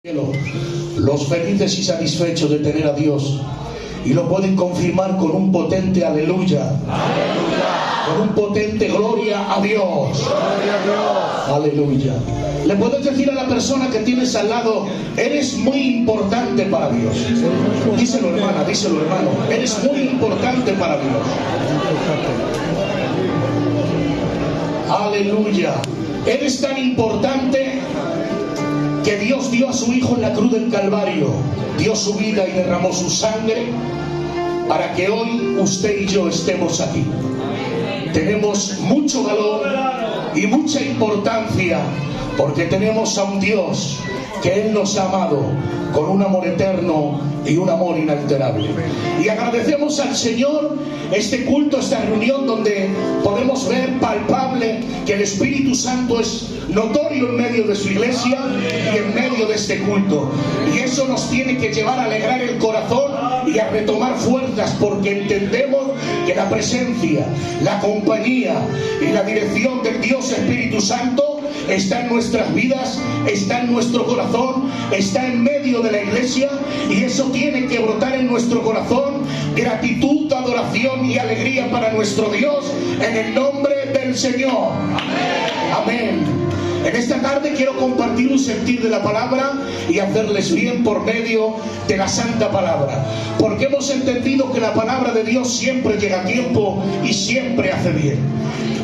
Los felices y satisfechos de tener a Dios, y lo pueden confirmar con un potente aleluya, aleluya, con un potente gloria a Dios, gloria a Dios, aleluya. Le puedes decir a la persona que tienes al lado: eres muy importante para Dios. Díselo, hermana, díselo, hermano, eres muy importante para Dios. Aleluya. Eres tan importante que Dios dio a su Hijo en la cruz del Calvario, dio su vida y derramó su sangre para que hoy usted y yo estemos aquí. Tenemos mucho valor y mucha importancia porque tenemos a un Dios que Él nos ha amado con un amor eterno y un amor inalterable. Y agradecemos al Señor este culto, esta reunión donde podemos ver palpable que el Espíritu Santo es notorio en medio de su iglesia y en medio de este culto. Y eso nos tiene que llevar a alegrar el corazón y a retomar fuerzas, porque entendemos que la presencia, la compañía y la dirección del Dios Espíritu Santo está en nuestras vidas, está en nuestro corazón, está en medio de la iglesia, y eso tiene que brotar en nuestro corazón gratitud, adoración y alegría para nuestro Dios, en el nombre del Señor. Amén. En esta tarde quiero compartir un sentir de la palabra y hacerles bien por medio de la santa palabra, porque hemos entendido que la palabra de Dios siempre llega a tiempo y siempre hace bien.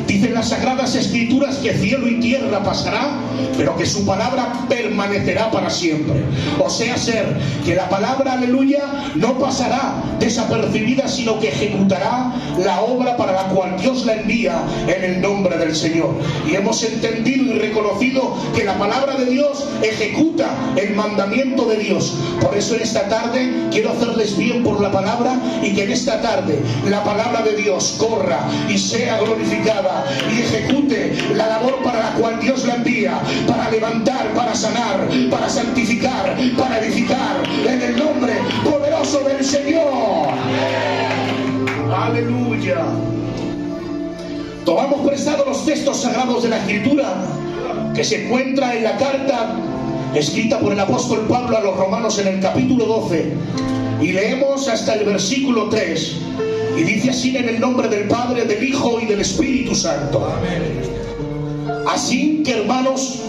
Dicen las Sagradas Escrituras que cielo y tierra pasará, pero que su palabra permanecerá para siempre. O sea, ser que la palabra, aleluya, no pasará desapercibida, sino que ejecutará la obra para la cual Dios la envía en el nombre del Señor. Y hemos entendido y reconocido que la palabra de Dios ejecuta el mandamiento de Dios. Por eso en esta tarde quiero hacerles bien por la palabra, y que en esta tarde la palabra de Dios corra y sea glorificada y ejecute la labor para la cual Dios la envía, para levantar, para sanar, para santificar, para edificar, en el nombre poderoso del Señor. Aleluya. Tomamos prestados los textos sagrados de la Escritura que se encuentra en la carta escrita por el apóstol Pablo a los Romanos en el capítulo 12, y leemos hasta el versículo 3. Y dice así: en el nombre del Padre, del Hijo y del Espíritu Santo. Así que, hermanos,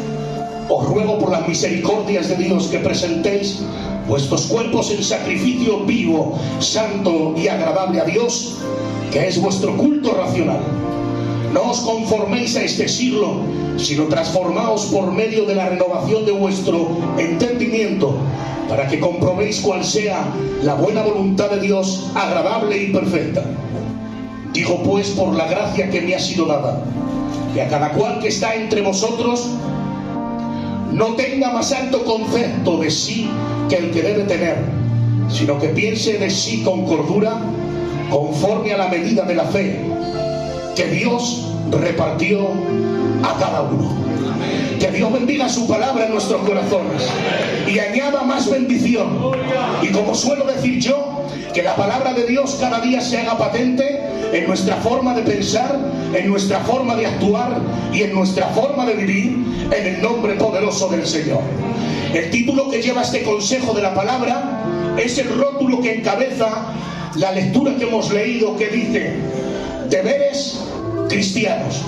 os ruego por las misericordias de Dios que presentéis vuestros cuerpos en sacrificio vivo, santo y agradable a Dios, que es vuestro culto racional. No os conforméis a este siglo, sino transformaos por medio de la renovación de vuestro entendimiento, para que comprobéis cuál sea la buena voluntad de Dios, agradable y perfecta. Digo pues, por la gracia que me ha sido dada, que a cada cual que está entre vosotros no tenga más alto concepto de sí que el que debe tener, sino que piense de sí con cordura, conforme a la medida de la fe que Dios repartió a cada uno. Que Dios bendiga su palabra en nuestros corazones y añada más bendición. Y como suelo decir yo, que la palabra de Dios cada día se haga patente en nuestra forma de pensar, en nuestra forma de actuar y en nuestra forma de vivir, en el nombre poderoso del Señor. El título que lleva este consejo de la palabra es el rótulo que encabeza la lectura que hemos leído, que dice: deberes cristianos.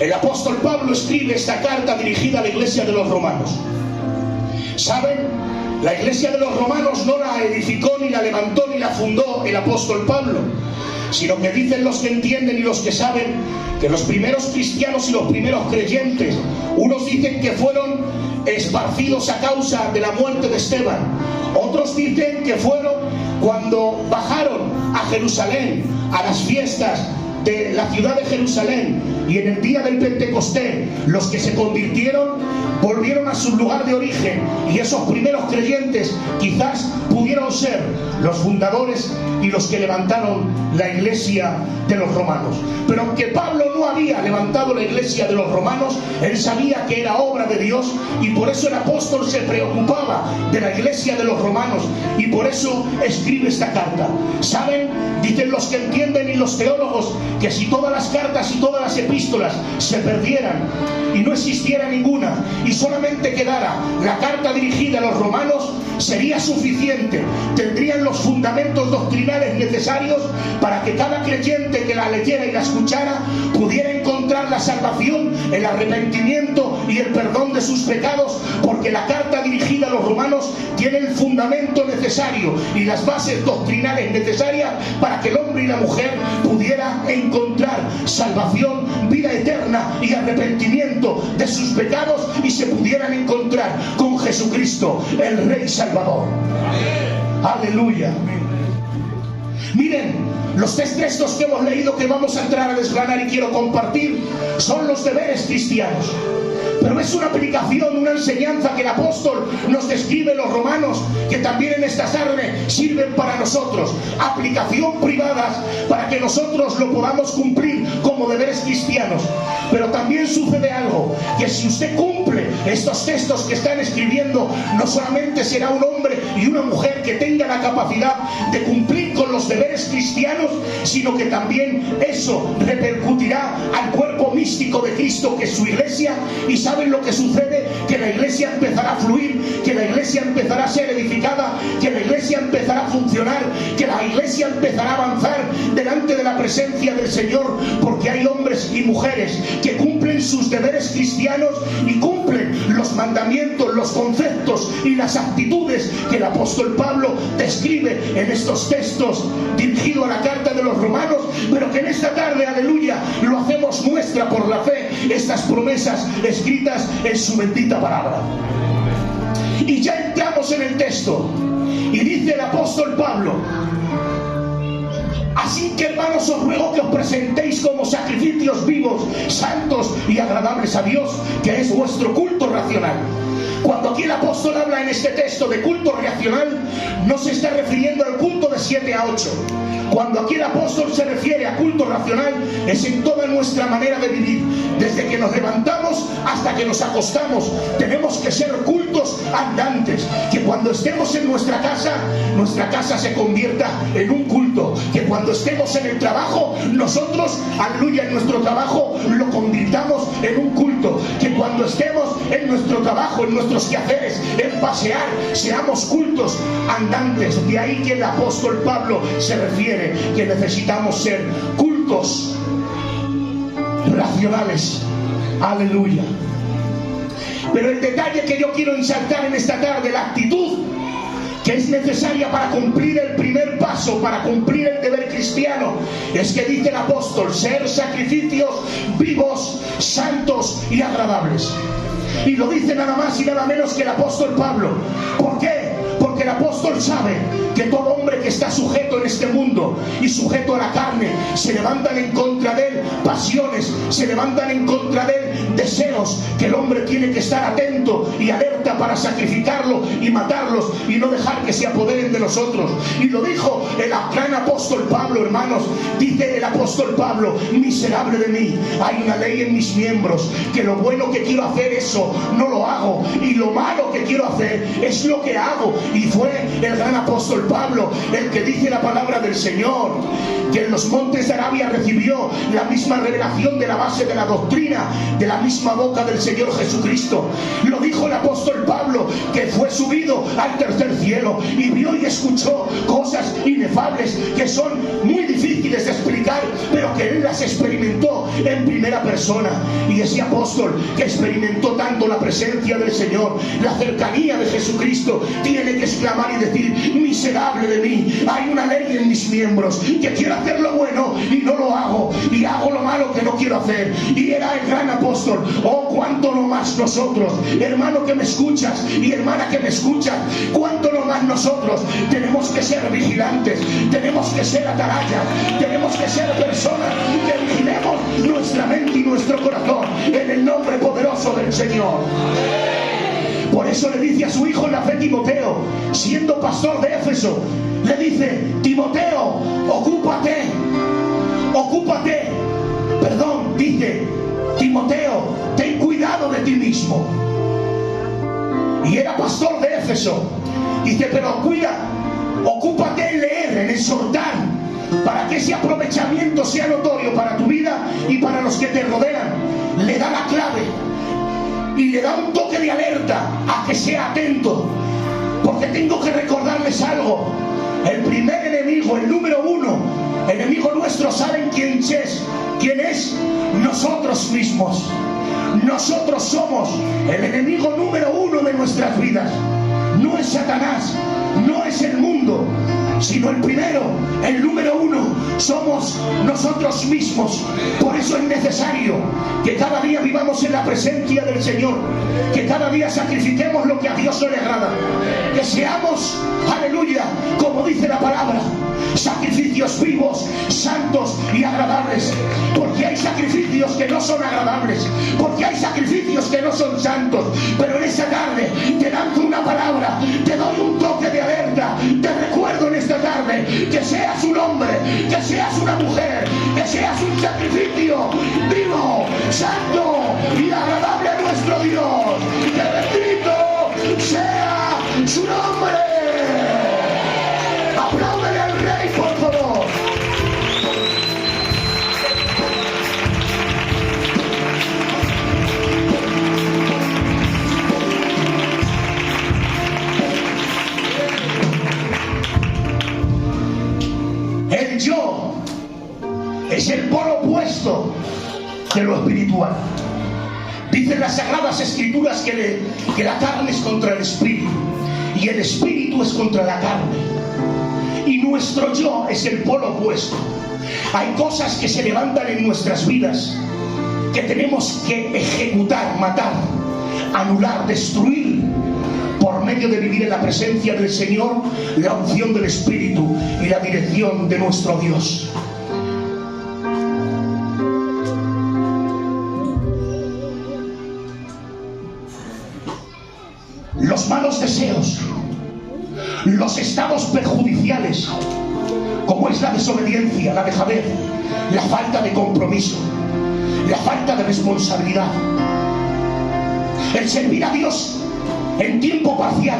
El apóstol Pablo escribe esta carta dirigida a la iglesia de los romanos. ¿Saben? La iglesia de los romanos no la edificó, ni la levantó, ni la fundó el apóstol Pablo, sino que dicen los que entienden y los que saben que los primeros cristianos y los primeros creyentes, unos dicen que fueron esparcidos a causa de la muerte de Esteban, otros dicen que fueron cuando bajaron a Jerusalén a las fiestas de la ciudad de Jerusalén, y en el día del Pentecostés los que se convirtieron volvieron a su lugar de origen, y esos primeros creyentes quizás pudieron ser los fundadores y los que levantaron la iglesia de los romanos. Pero aunque Pablo no había levantado la iglesia de los romanos, él sabía que era obra de Dios, y por eso el apóstol se preocupaba de la iglesia de los romanos, y por eso escribe esta carta. ¿Saben? Dicen los que entienden y los teólogos que si todas las cartas y todas las epístolas se perdieran y no existiera ninguna y solamente quedara la carta dirigida a los romanos, sería suficiente. Tendrían los fundamentos doctrinales necesarios para que cada creyente que la leyera y la escuchara pudiera encontrar la salvación, el arrepentimiento y el perdón de sus pecados, porque la carta dirigida a los romanos tiene el fundamento necesario y las bases doctrinales necesarias para que el hombre y la mujer pudiera encontrar salvación, vida eterna y arrepentimiento de sus pecados, y se pudieran encontrar con Jesucristo, el Rey Salvador. Aleluya. Miren, los 3 textos que hemos leído, que vamos a entrar a desgranar y quiero compartir, son los deberes cristianos. Pero es una aplicación, una enseñanza que el apóstol nos describe en los romanos, que también en esta tarde sirven para nosotros. Aplicación privadas para que nosotros lo podamos cumplir como deberes cristianos. Pero también sucede algo, que si usted cumple estos textos que están escribiendo, no solamente será un hombre y una mujer que tenga la capacidad de cumplir con los deberes cristianos, sino que también eso repercutirá al cuerpo místico de Cristo, que es su iglesia. Y ¿saben lo que sucede? Que la iglesia empezará a fluir, que la iglesia empezará a ser edificada, que la iglesia empezará a funcionar, que la iglesia empezará a avanzar delante de la presencia del Señor, porque hay hombres y mujeres que cumplen sus deberes cristianos y cumplen los mandamientos, los conceptos y las actitudes que el apóstol Pablo describe en estos textos dirigidos a la carta de los romanos, pero que en esta tarde, aleluya, lo hacemos nuestra por la fe, estas promesas escritas en su bendita palabra. Y ya entramos en el texto, y dice el apóstol Pablo: así que, hermanos, os ruego que os presentéis como sacrificios vivos, santos y agradables a Dios, que es vuestro culto racional. Cuando aquí el apóstol habla en este texto de culto racional, no se está refiriendo al culto de 7 a 8. Cuando aquí el apóstol se refiere a culto racional, es en toda nuestra manera de vivir. Desde que nos levantamos hasta que nos acostamos, tenemos que ser cultos andantes. Que cuando estemos en nuestra casa se convierta en un culto. Que cuando estemos en el trabajo, nosotros, aleluya, en nuestro trabajo lo convirtamos en un culto. Que cuando estemos en nuestro trabajo, en nuestros quehaceres, en pasear, seamos cultos andantes. De ahí que el apóstol Pablo se refiere que necesitamos ser cultos racionales. Aleluya. Pero el detalle que yo quiero ensaltar en esta tarde, la actitud que es necesaria para cumplir el primer paso, para cumplir el deber cristiano, es que dice el apóstol: ser sacrificios vivos, santos y agradables. Y lo dice nada más y nada menos que el apóstol Pablo. ¿Por qué? Porque el apóstol sabe que todo hombre que está sujeto en este mundo y sujeto a la carne, se levantan en contra de él pasiones, se levantan en contra de él deseos, que el hombre tiene que estar atento y alerta para sacrificarlo y matarlos y no dejar que se apoderen de nosotros. Y lo dijo el gran apóstol Pablo, hermanos. Dice el apóstol Pablo: miserable de mí, hay una ley en mis miembros, que lo bueno que quiero hacer, eso no lo hago, y lo malo que quiero hacer es lo que hago. Y fue el gran apóstol Pablo el que dice la palabra del Señor, que en los montes de Arabia recibió la misma revelación de la base de la doctrina, de la misma boca del Señor Jesucristo. Lo dijo el apóstol Pablo, que fue subido al tercer cielo y vio y escuchó cosas inefables que son muy difíciles de explicar, pero que él las experimentó en primera persona. Y ese apóstol que experimentó tanto la presencia del Señor, la cercanía de Jesucristo, tiene que exclamar y decir: miserable de mí, hay una ley en mis miembros, que quiero hacer lo bueno y no lo hago, y hago lo malo que no quiero hacer. Y era el gran apóstol. Oh, cuánto no más nosotros, hermano que me escuchas y hermana que me escuchas, cuánto no más nosotros tenemos que ser vigilantes, tenemos que ser atalayas, tenemos que ser personas que vigilemos nuestra mente y nuestro corazón en el nombre poderoso del Señor. Por eso le dice a su hijo en la fe, Timoteo, siendo pastor de Éfeso, le dice: dice Timoteo, ten cuidado de ti mismo. Y era pastor de Éfeso. Dice, pero cuida, ocúpate en leer, en exhortar, para que ese aprovechamiento sea notorio para tu vida y para los que te rodean. Le da la clave y le da un toque de alerta a que sea atento, porque tengo que recordarles algo. El primer enemigo, el número uno, enemigo nuestro, ¿saben quién es? ¿Quién es? Nosotros mismos. Nosotros somos el enemigo número uno de nuestras vidas. No es Satanás, no es el mundo, sino el primero, el número uno, somos nosotros mismos. Por eso es necesario que cada día vivamos en la presencia del Señor, que cada día sacrifiquemos lo que a Dios no le agrada, que seamos, aleluya, como dice la palabra, sacrificios vivos, santos y agradables. Porque hay sacrificios que no son agradables, porque hay sacrificios que no son santos. Pero en esta tarde te lanzo una palabra, te doy un toque de alerta, te recuerdo en esta tarde que seas un hombre, que seas una mujer, que seas un sacrificio vivo, santo y agradable a nuestro Dios. Que bendito sea su nombre. Apláudele al Rey, por favor. El yo es el polo opuesto de lo espiritual. Dicen las Sagradas Escrituras que la carne es contra el espíritu y el espíritu es contra la carne. Y nuestro yo es el polo opuesto. Hay cosas que se levantan en nuestras vidas que tenemos que ejecutar, matar, anular, destruir, por medio de vivir en la presencia del Señor, la unción del Espíritu y la dirección de nuestro Dios. Los malos deseos, los estados perjudiciales, como es la desobediencia, la dejadez, la falta de compromiso, la falta de responsabilidad, el servir a Dios en tiempo parcial,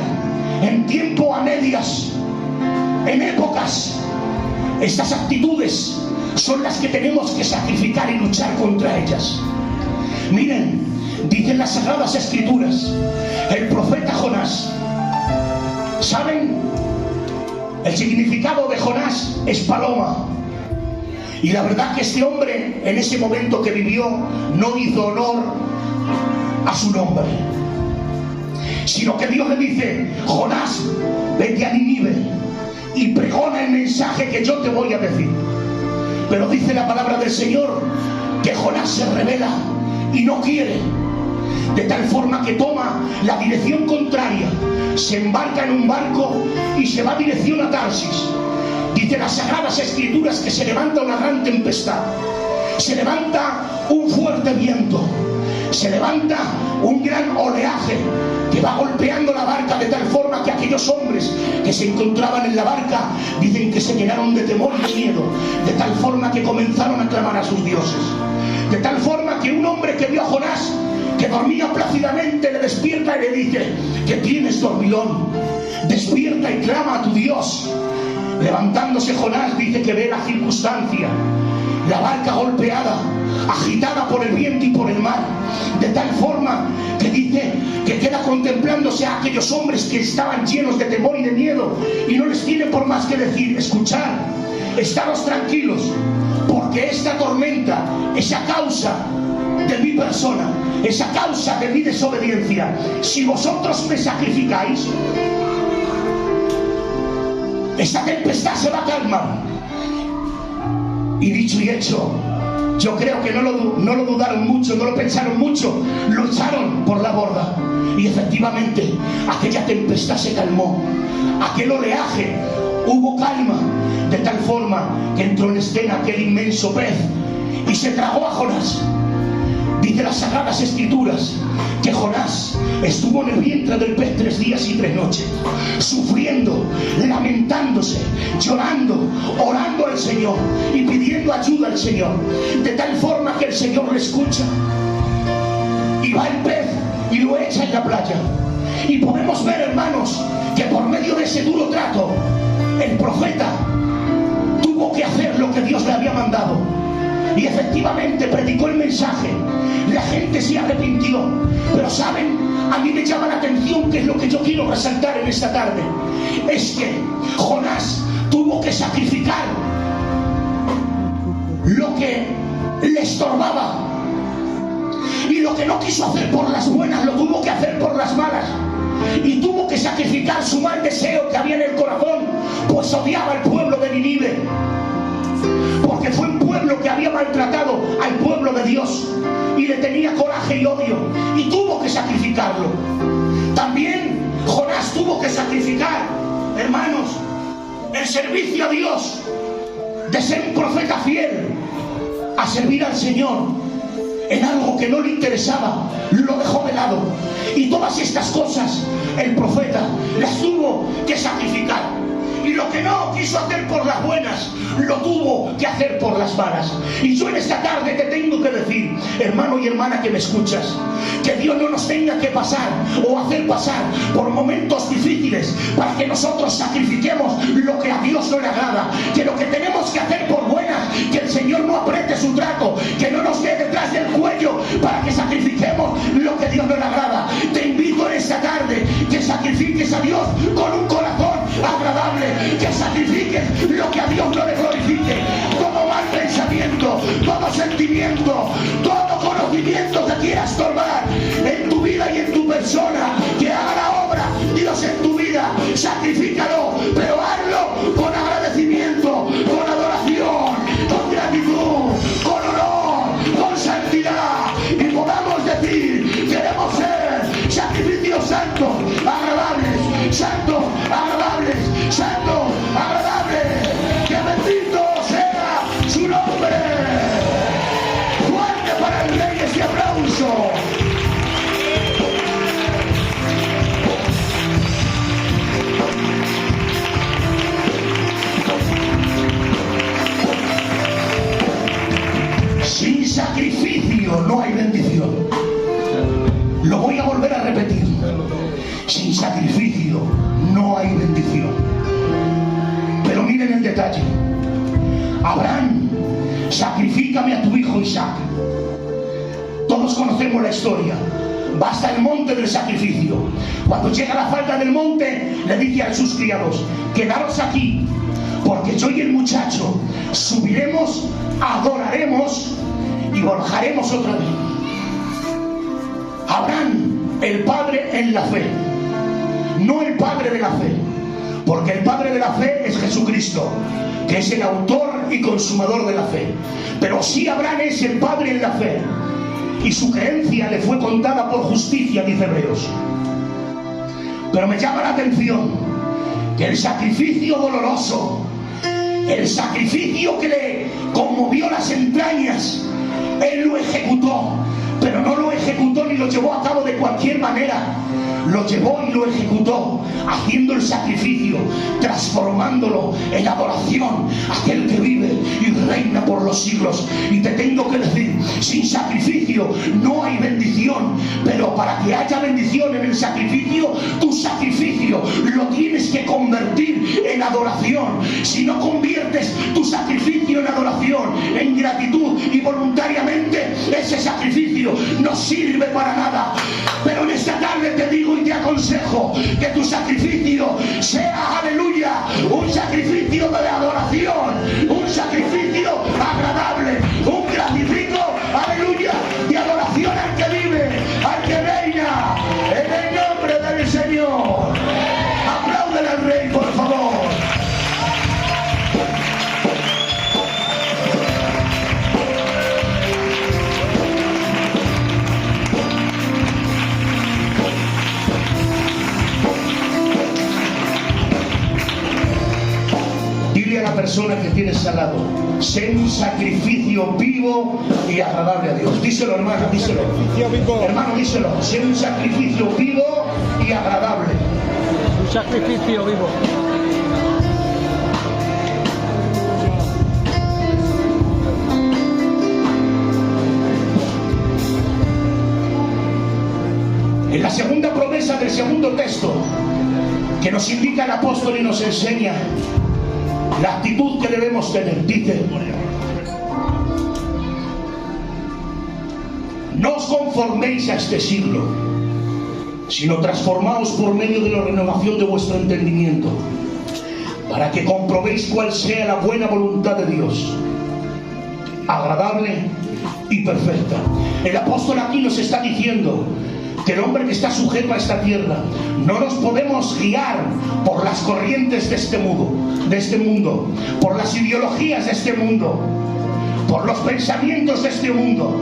en tiempo a medias, en épocas. Estas actitudes son las que tenemos que sacrificar y luchar contra ellas. Miren, dicen las Sagradas Escrituras, el profeta Jonás, ¿saben? El significado de Jonás es paloma. Y la verdad que este hombre, en ese momento que vivió, no hizo honor a su nombre, sino que Dios le dice: Jonás, vete a Nínive y pregona el mensaje que yo te voy a decir. Pero dice la palabra del Señor que Jonás se rebela y no quiere, de tal forma que toma la dirección contraria, se embarca en un barco y se va dirección a Tarsis. Dice las Sagradas Escrituras que se levanta una gran tempestad, se levanta un fuerte viento, se levanta un gran oleaje que va golpeando la barca, de tal forma que aquellos hombres que se encontraban en la barca dicen que se llenaron de temor y de miedo, de tal forma que comenzaron a clamar a sus dioses. De tal forma que un hombre que vio a Jonás, que dormía plácidamente, le despierta y le dice: que tienes, dormilón, despierta y clama a tu Dios. Levantándose Jonás, dice que ve la circunstancia, la barca golpeada, agitada por el viento y por el mar, de tal forma que dice que queda contemplándose a aquellos hombres que estaban llenos de temor y de miedo, y no les tiene por más que decir: escuchad, estados tranquilos, porque esta tormenta es a causa de mi persona, es a causa de mi desobediencia. Si vosotros me sacrificáis, esta tempestad se va a calmar. Y dicho y hecho, yo creo que no lo dudaron mucho, no lo pensaron mucho, lo echaron por la borda. Y efectivamente, aquella tempestad se calmó, aquel oleaje, hubo calma, de tal forma que entró en escena aquel inmenso pez y se tragó a Jonás. Dice las Sagradas Escrituras que Jonás estuvo en el vientre del pez 3 días y 3 noches, sufriendo, lamentándose, llorando, orando al Señor y pidiendo ayuda al Señor, de tal forma que el Señor le escucha y va el pez y lo echa en la playa. Y podemos ver, hermanos, que por medio de ese duro trato, el profeta tuvo que hacer lo que Dios le había mandado. Y efectivamente predicó el mensaje. La gente se arrepintió. Pero ¿saben? A mí me llama la atención, que es lo que yo quiero resaltar en esta tarde. Es que Jonás tuvo que sacrificar lo que le estorbaba. Y lo que no quiso hacer por las buenas, lo tuvo que hacer por las malas. Y tuvo que sacrificar su mal deseo que había en el corazón, pues odiaba al pueblo de Nínive, porque fue un pueblo que había maltratado al pueblo de Dios y le tenía coraje y odio, y tuvo que sacrificarlo. También Jonás tuvo que sacrificar, hermanos, el servicio a Dios, de ser un profeta fiel a servir al Señor en algo que no le interesaba, lo dejó de lado. Y todas estas cosas el profeta las tuvo que sacrificar. Y lo que no quiso hacer por las buenas, lo tuvo que hacer por las malas. Y yo en esta tarde te tengo que decir, hermano y hermana que me escuchas, que Dios no nos tenga que pasar o hacer pasar por momentos difíciles para que nosotros sacrifiquemos lo que a Dios no le agrada. Que lo que tenemos que hacer por buenas, que el Señor no apriete su trato, que no nos dé detrás del cuello para que sacrifiquemos lo que a Dios no le agrada. Te invito en esta tarde que sacrifiques a Dios con un corazón agradable, que sacrifiques lo que a Dios no le glorifique. Todo mal pensamiento, todo sentimiento, todo conocimiento que quieras tomar en tu vida y en tu persona, que haga la obra Dios en tu vida, sacrifícalo, pero hazlo con agradecimiento, con adoración, con gratitud, con honor, con santidad, y podamos decir, queremos ser sacrificios santos, agradables, santos, agradables, santos, agradables. Que bendito sea su nombre. Fuerte para el Rey este aplauso. Sin sacrificio no hay bendición. Lo voy a volver a repetir. Sin sacrificio no hay bendición. Pero miren el detalle. Abraham, sacrifícame a tu hijo Isaac. Todos conocemos la historia. Va hasta el monte del sacrificio. Cuando llega a la falda del monte, le dice a sus criados, quedaros aquí, porque yo y el muchacho subiremos, adoraremos y bajaremos otra vez. Abraham, el padre en la fe, no el padre de la fe, porque el padre de la fe es Jesucristo, que es el autor y consumador de la fe. Pero sí, Abraham es el padre en la fe, y su creencia le fue contada por justicia, dice Hebreos. Pero me llama la atención que el sacrificio doloroso, el sacrificio que le conmovió las entrañas, él lo ejecutó. Pero no lo ejecutó ni lo llevó a cabo de cualquier manera. Lo llevó y lo ejecutó, haciendo el sacrificio, transformándolo en adoración, aquel que vive y reina por los siglos. Y te tengo que decir, sin sacrificio no hay bendición. Pero para que haya bendición en el sacrificio, tu sacrificio lo tienes que convertir en adoración. Si no conviertes tu sacrificio en adoración, en gratitud y voluntariamente, ese sacrificio no sirve para nada. Pero en esta tarde te digo y te aconsejo que tu sacrificio sea, aleluya, un sacrificio de adoración, un sacrificio agradable, un sacrificio, aleluya, de adoración al que vive, al que reina, en el nombre del Señor. Apláudele al Rey, por favor. A la persona que tienes al lado, sé un sacrificio vivo y agradable a Dios. Díselo, hermano, díselo. Hermano, díselo. Sé un sacrificio vivo y agradable. Un sacrificio vivo. Nos indica el apóstol y nos enseña la actitud que debemos tener. Dice: no os conforméis a este siglo, sino transformaos por medio de la renovación de vuestro entendimiento, para que comprobéis cuál sea la buena voluntad de Dios, agradable y perfecta. El apóstol aquí nos está diciendo que el hombre que está sujeto a esta tierra, no nos podemos guiar por las corrientes de este mundo, por las ideologías de este mundo, por los pensamientos de este mundo,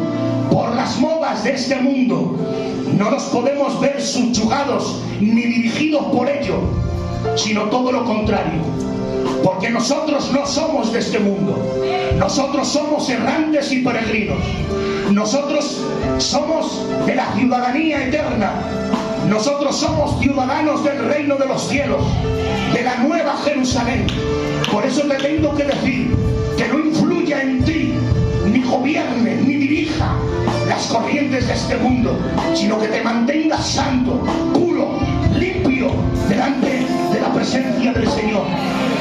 por las modas de este mundo. No nos podemos ver subyugados ni dirigidos por ello, sino todo lo contrario, porque nosotros no somos de este mundo. Nosotros somos errantes y peregrinos. Nosotros somos de la ciudadanía eterna. Nosotros somos ciudadanos del reino de los cielos, de la nueva Jerusalén. Por eso te tengo que decir que no influya en ti, ni gobierne, ni dirija las corrientes de este mundo, sino que te mantengas santo, puro, limpio, delante de la presencia del Señor.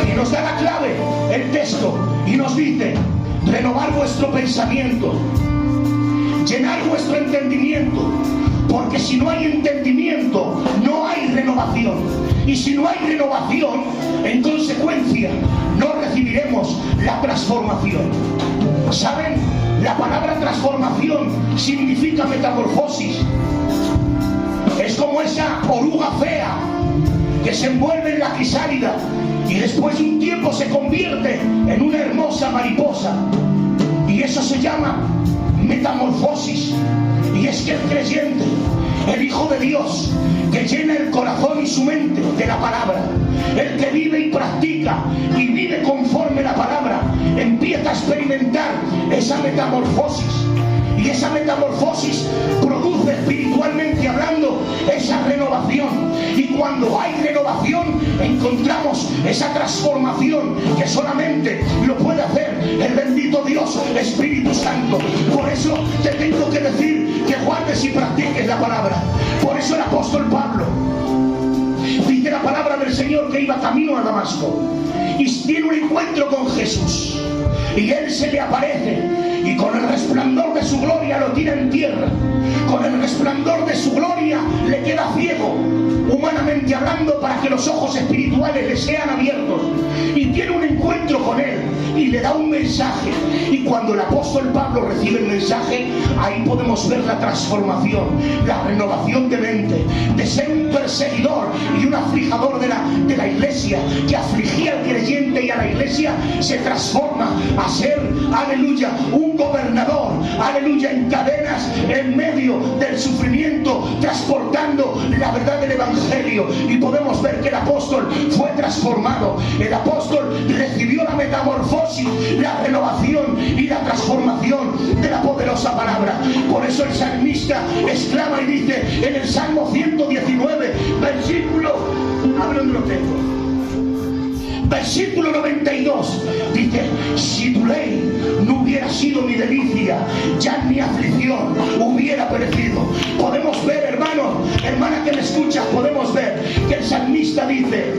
Y nos da la clave el texto y nos dice: renovar vuestro pensamiento, llenar vuestro entendimiento, porque si no hay entendimiento, no hay renovación. Y si no hay renovación, en consecuencia, no recibiremos la transformación. ¿Saben? La palabra transformación significa metamorfosis. Es como esa oruga fea que se envuelve en la crisálida y después de un tiempo se convierte en una hermosa mariposa. Y eso se llama metamorfosis. Y es que el creyente, el Hijo de Dios, que llena el corazón y su mente de la palabra, el que vive y practica y vive conforme la palabra, empieza a experimentar esa metamorfosis. Y esa metamorfosis produce, espiritualmente hablando, esa renovación. Y cuando hay renovación, encontramos esa transformación que solamente lo puede hacer el bendito Dios, Espíritu Santo. Por eso te tengo que decir que guardes y practiques la palabra. Por eso el apóstol Pablo dice la palabra del Señor que iba camino a Damasco y tiene un encuentro con Jesús. Y él se le aparece y con el resplandor de su gloria lo tira en tierra. Con el resplandor de su gloria le queda ciego, humanamente hablando, para que los ojos espirituales le sean abiertos. Y tiene un encuentro con él y le da un mensaje. Y cuando el apóstol Pablo recibe el mensaje, ahí podemos ver la transformación, la renovación de mente, de ser un perseguidor y un aflijador de la iglesia, que afligía al creyente y a la iglesia, se transforma a ser, aleluya, un gobernador, aleluya, en cadenas, en medio del sufrimiento, transportando la verdad del evangelio. Y podemos ver que el apóstol fue transformado. El apóstol recibió la metamorfosis, la renovación y la transformación de la poderosa palabra. Por eso el salmista exclama y dice en el Salmo 119, versículo, a ver dónde lo tengo, versículo 92, dice: si tu ley no hubiera sido mi delicia, ya mi aflicción hubiera perecido. Podemos ver, hermano, hermana que me escuchas, podemos ver que el salmista dice: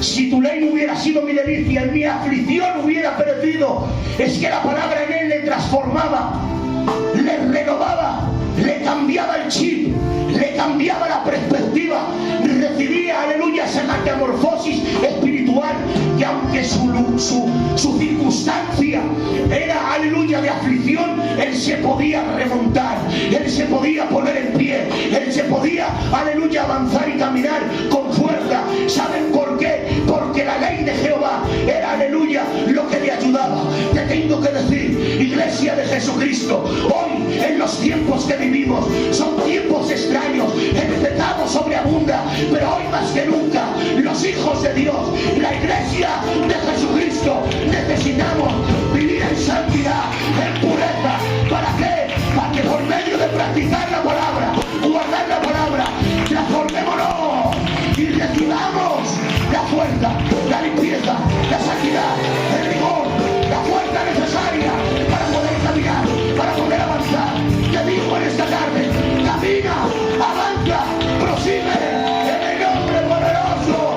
si tu ley no hubiera sido mi delicia, mi aflicción hubiera perecido. Es que la palabra en él le transformaba, le renovaba, le cambiaba el chip, le cambiaba la perspectiva, recibía, aleluya, esa metamorfosis espiritual, que aunque su circunstancia era, aleluya, de aflicción, él se podía remontar, él se podía poner en pie, él se podía, aleluya, avanzar y caminar con fuerza. ¿Saben por qué? Porque la ley de Jehová era, aleluya, lo que le ayudaba. Te tengo que decir, iglesia de Jesucristo, hoy en los tiempos que vivimos son tiempos extraños, el pecado sobreabunda, pero hoy más que nunca los hijos de Dios, la iglesia de Jesucristo, necesitamos vivir en santidad, en pureza. ¿Para qué? Para que por medio de practicar la palabra, guardar la palabra, transformémonos y recibamos la fuerza, la limpieza, la santidad, el rigor, la fuerza necesaria para poder caminar, para poder avanzar. Te digo en esta tarde: camina, avanza, prosigue en el nombre poderoso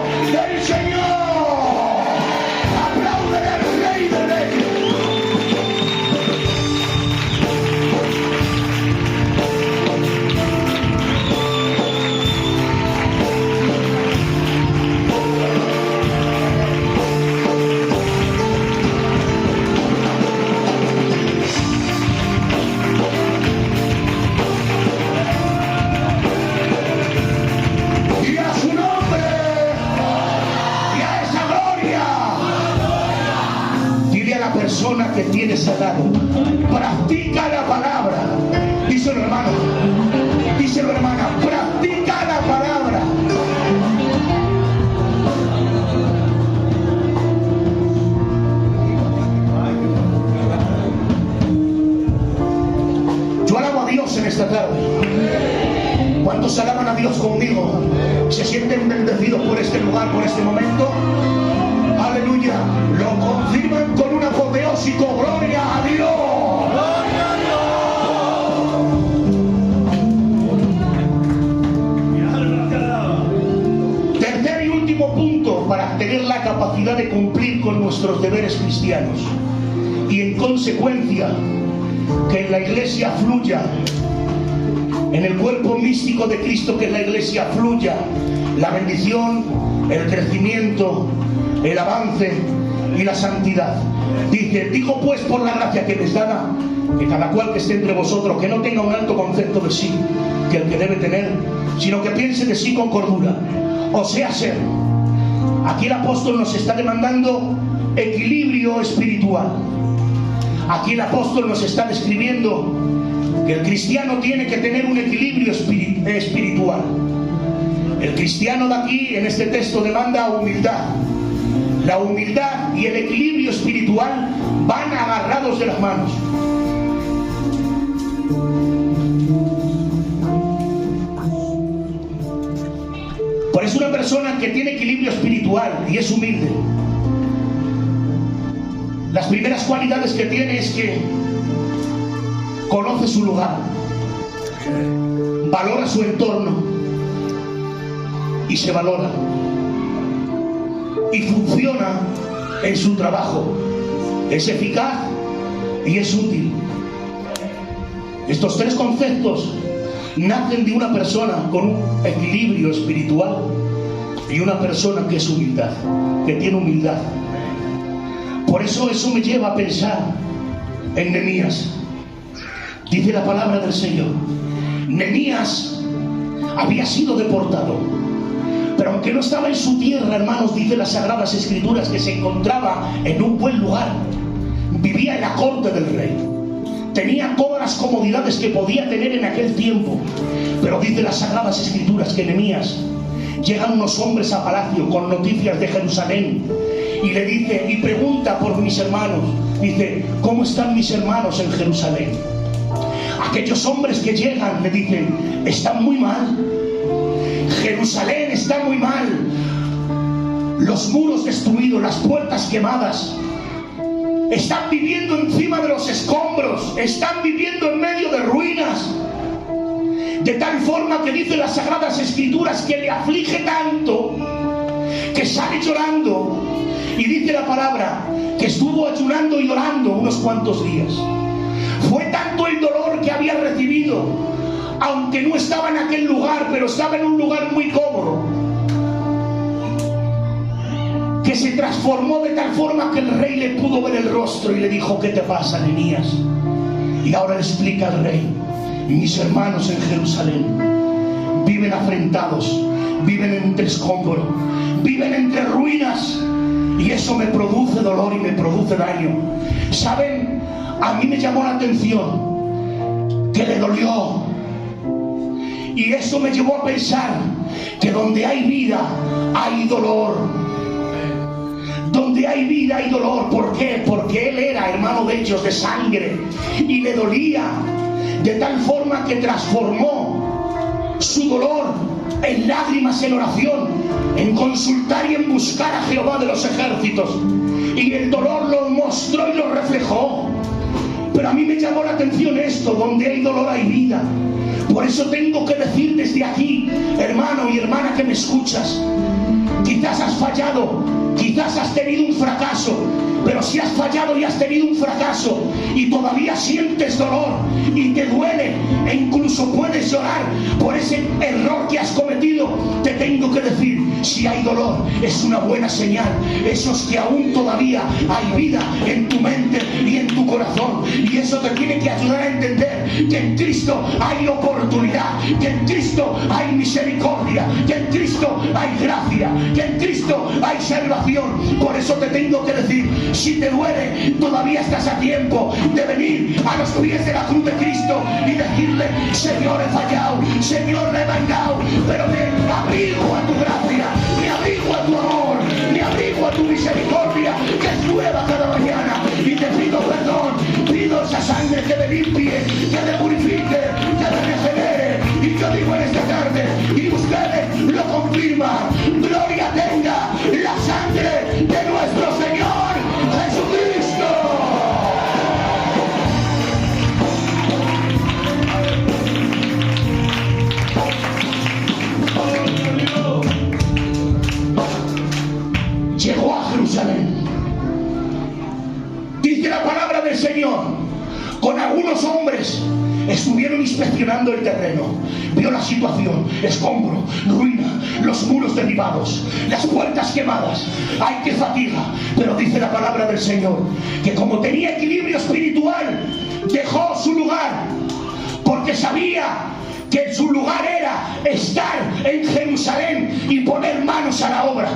que tienes al lado. Practica la palabra. Díselo, hermano. Díselo, hermana. Practica la palabra. Yo alabo a Dios en esta tarde. ¿Cuántos alaban a Dios conmigo? ¿Se sienten bendecidos por este lugar, por este momento? Aleluya. Lo confirman con un apoteósico. Gloria a Dios. Gloria a Dios. Tercer y último punto para tener la capacidad de cumplir con nuestros deberes cristianos. Y en consecuencia, que en la iglesia fluya, en el cuerpo místico de Cristo que es la iglesia fluya la bendición, el crecimiento, el avance y la santidad. Dice: digo pues por la gracia que me es dada, que cada cual que esté entre vosotros que no tenga un alto concepto de sí que el que debe tener, sino que piense de sí con cordura. O sea, ser. Aquí el apóstol nos está demandando equilibrio espiritual. Aquí el apóstol nos está describiendo que el cristiano tiene que tener un equilibrio espiritual. El cristiano de aquí, en este texto, demanda humildad. La humildad y el equilibrio espiritual van agarrados de las manos. Por eso una persona que tiene equilibrio espiritual y es humilde, las primeras cualidades que tiene es que conoce su lugar, valora su entorno y se valora, y funciona en su trabajo, es eficaz y es útil. Estos tres conceptos nacen de una persona con un equilibrio espiritual y una persona que es humildad, que tiene humildad. Por eso me lleva a pensar en Nehemías. Dice la palabra del Señor: Nehemías había sido deportado, pero aunque no estaba en su tierra, hermanos, dice las Sagradas Escrituras que se encontraba en un buen lugar. Vivía en la corte del rey, tenía todas las comodidades que podía tener en aquel tiempo. Pero dice las Sagradas Escrituras que Nehemías, llegan unos hombres a palacio con noticias de Jerusalén, y le dice, y pregunta por mis hermanos. Dice: ¿cómo están mis hermanos en Jerusalén? Aquellos hombres que llegan le dicen: están muy mal, Jerusalén está muy mal, los muros destruidos, las puertas quemadas, están viviendo encima de los escombros, están viviendo en medio de ruinas, de tal forma que dice las Sagradas Escrituras que le aflige tanto que sale llorando. Y dice la palabra que estuvo ayunando y orando unos cuantos días. Fue tanto el dolor que había recibido, aunque no estaba en aquel lugar, pero estaba en un lugar muy cómodo, que se transformó de tal forma que el rey le pudo ver el rostro y le dijo: ¿qué te pasa, Nehemías? Y ahora le explica al rey: mis hermanos en Jerusalén viven afrentados, viven entre escombros, viven entre ruinas, y eso me produce dolor y me produce daño. ¿Saben? A mí me llamó la atención que le dolió, y eso me llevó a pensar que donde hay vida hay dolor. Donde hay vida hay dolor. ¿Por qué? Porque él era hermano de ellos, de sangre, y le dolía de tal forma que transformó su dolor en lágrimas, en oración, en consultar y en buscar a Jehová de los ejércitos, y el dolor lo mostró y lo reflejó. Pero a mí me llamó la atención esto: donde hay dolor hay vida. Por eso tengo que decir desde aquí, hermano y hermana que me escuchas, quizás has fallado, quizás has tenido un fracaso, pero si has fallado y has tenido un fracaso y todavía sientes dolor y te duele e incluso puedes llorar por ese error que has cometido, te tengo que decir: si hay dolor es una buena señal. Eso es que aún todavía hay vida en tu mente y en tu corazón, y eso te tiene que ayudar a entender que en Cristo hay oportunidad, que en Cristo hay misericordia, que en Cristo hay gracia, que en Cristo hay salvación. Por eso te tengo que decir: si si te duele, todavía estás a tiempo de venir a los pies de la cruz de Cristo y decirle: Señor, he fallado, Señor, me he vengado, pero me abrigo a tu gracia, me abrigo a tu amor, me abrigo a tu misericordia, que es nueva cada mañana, y te pido perdón, pido esa sangre que me limpie, que me purifique, que me regenere. Y yo digo en esta tarde, y ustedes lo confirman: gloria tenga la sangre de nuestro Señor Jesucristo. Llegó a Jerusalén. Dice la palabra del Señor: con algunos hombres estuvieron inspeccionando el terreno. Vio la situación: escombro, ruina, los muros derribados, las puertas quemadas. ¡Ay, qué fatiga! Pero dice la palabra del Señor que como tenía equilibrio espiritual, dejó su lugar, porque sabía que su lugar era estar en Jerusalén y poner manos a la obra.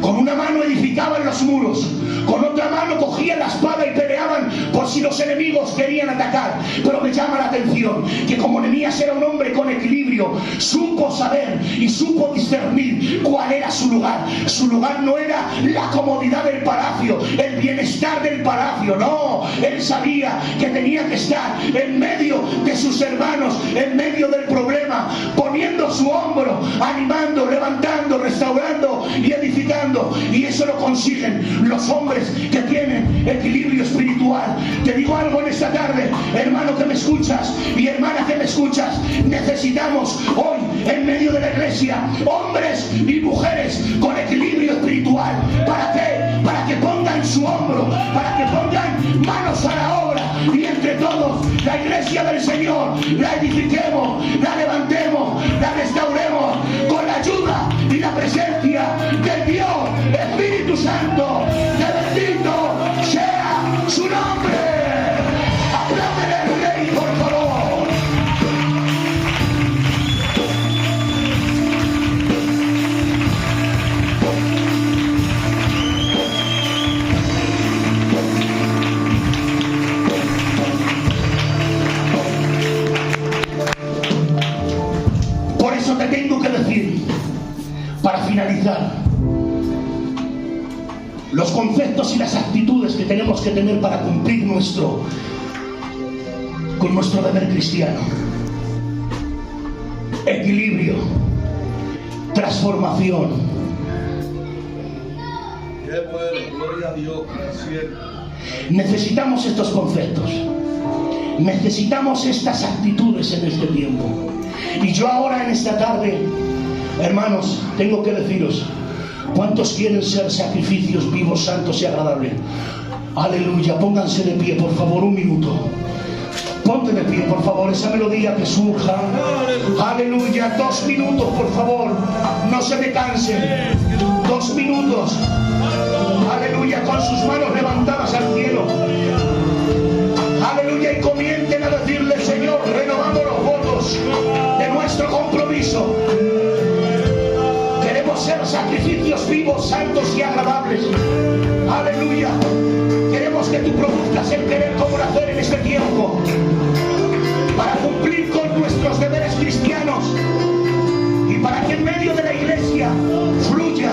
Con una mano edificaban los muros, con otra mano cogían la espada y peleaban por si los enemigos querían atacar. Pero me llama la atención que como Nehemías era un hombre con equilibrio, supo saber y supo discernir cuál era su lugar. Su lugar no era la comodidad del palacio, el bienestar del palacio, no. Él sabía que tenía que estar en medio de sus hermanos, en medio del problema, poniendo su hombro, animando, levantando, restaurando y edificando. Y eso lo consiguen los hombres que tienen equilibrio espiritual. Te digo algo en esta tarde, hermano que me escuchas y hermana que me escuchas: necesitamos hoy en medio de la iglesia hombres y mujeres con equilibrio espiritual. ¿Para qué? Para que pongan su hombro, para que pongan manos a la obra, y entre todos la iglesia del Señor la edifiquemos, la levantemos, la restauremos con la ayuda y la presencia del Dios Espíritu Santo. Que bendito sea su nombre. Apláudele al Rey, por favor. Por eso te tengo que decir, para finalizar, los conceptos y las actitudes que tenemos que tener para cumplir con nuestro deber cristiano: equilibrio, transformación. Qué bueno, gloria a Dios. Necesitamos estos conceptos, necesitamos estas actitudes en este tiempo. Y yo ahora en esta tarde, hermanos, tengo que deciros: ¿cuántos quieren ser sacrificios vivos, santos y agradables? Aleluya. Pónganse de pie, por favor, un minuto. Ponte de pie, por favor, esa melodía que surja. Aleluya. 2 minutos, por favor. No se me cansen. 2 minutos. Aleluya. Con sus manos levantadas al cielo. Aleluya. Y comiencen a decirle: Señor, renovamos los votos de nuestro compromiso. Queremos ser sacrificios vivos, santos y agradables. Aleluya. Queremos que tú produzcas el querer como el hacer en este tiempo, para cumplir con nuestros deberes cristianos y para que en medio de la iglesia fluya